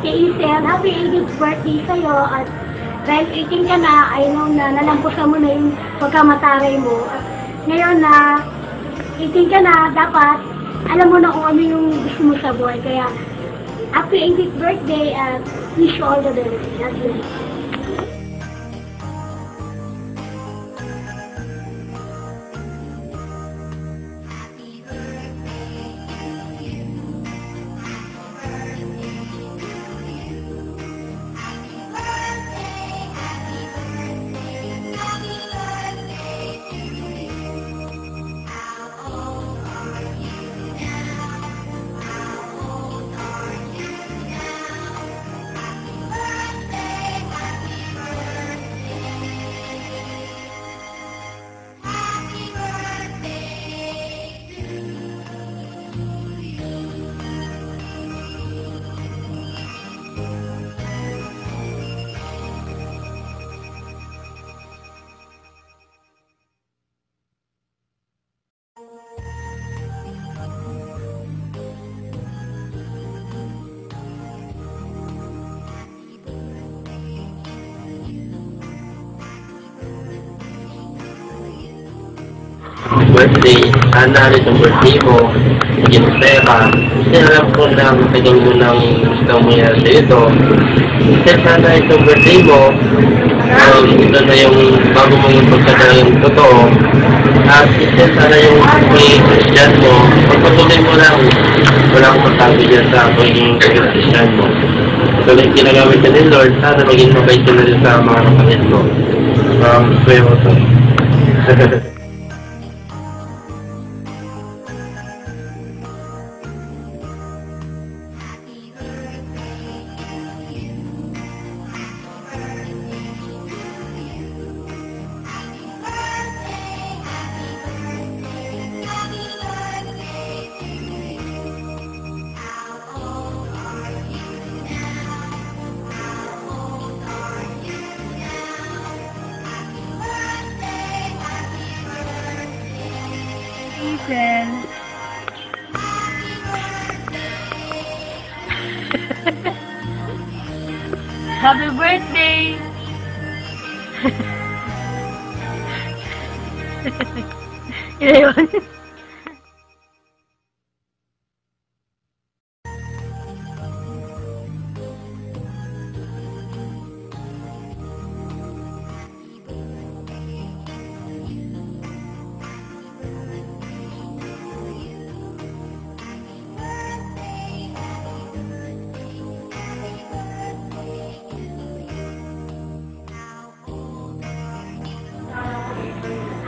kay Isel, happy 80th birthday sa'yo. At dahil 18 ka na, I know na nalampusan mo na yung pagkamataray mo. At ngayon na 18 ka na, dapat alam mo na kung ano yung gusto mo sa buhay. Kaya, happy 80th birthday at wish you all the best. God bless. Birthday, sana itong birthday mo, maging masaya ka. Kasi alam ko na matagal mo nang gusto mo yan sa ito. Kasi sana itong birthday mo, ito na yung bago mo yung pagkakalang totoo. At kasi sana yung Christian mo, pagpatuloy mo lang, wala akong masabi dyan sa pagiging Christian mo. So, yung ginagamit ka ni Lord, sana maging mabait ka na rin sa mga kapatid mo. Pray mo to. Ethan. Happy birthday! Yun yun.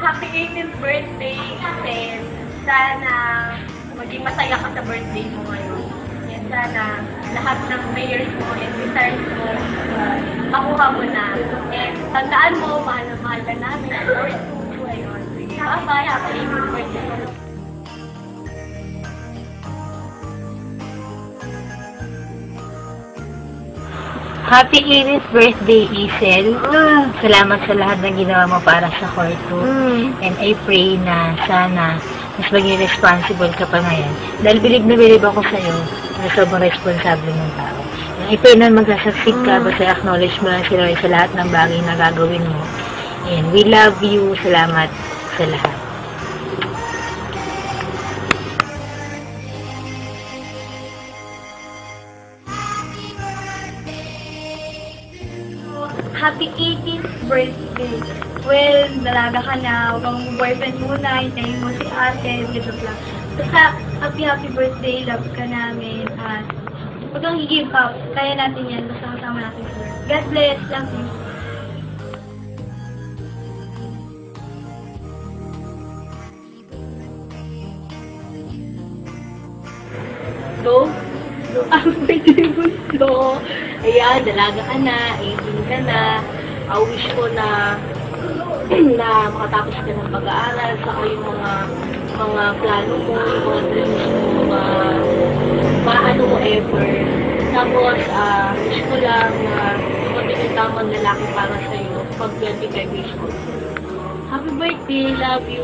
Happy 18th birthday, Ethan. Sana maging masaya ka sa birthday mo ngayon. And sana lahat ng prayers mo and desires mo, makuha mo na. And tandaan mo, mahal na mahal ka namin. And Lord, ayun. Bye-bye, happy 18th birthday. Happy 80th birthday, Isel. Salamat sa lahat na ginawa mo para sa Corto. And I pray na sana mas maging responsible ka pa ngayon. Dahil bilib na bilib ako sa'yo na sobrang responsable ng tao. I pray na magsasaksig ka, basta acknowledge mo lang sila sa lahat ng bagay na gagawin mo. And we love you. Salamat sa lahat. Happy 18th birthday. Well, dalaga ka na, huwag kang boyfriend muna, hintayin mo si ate, blah blah. Basta, happy birthday, love ka namin, at huwag kang i-give up, kaya natin yan, basta kasama natin sila. God bless, love you. So, ang birthday gusto. Ayan, dalaga ka na, 18 ka na. I wish ko na makatapos ka ng pag-aaral, saka yung mga plano mo, yung mga dreams mo, maano mo ever. Tapos, wish ko lang na dumating yung tamang lalaki para sa'yo pag 25 years old. Happy birthday, love you!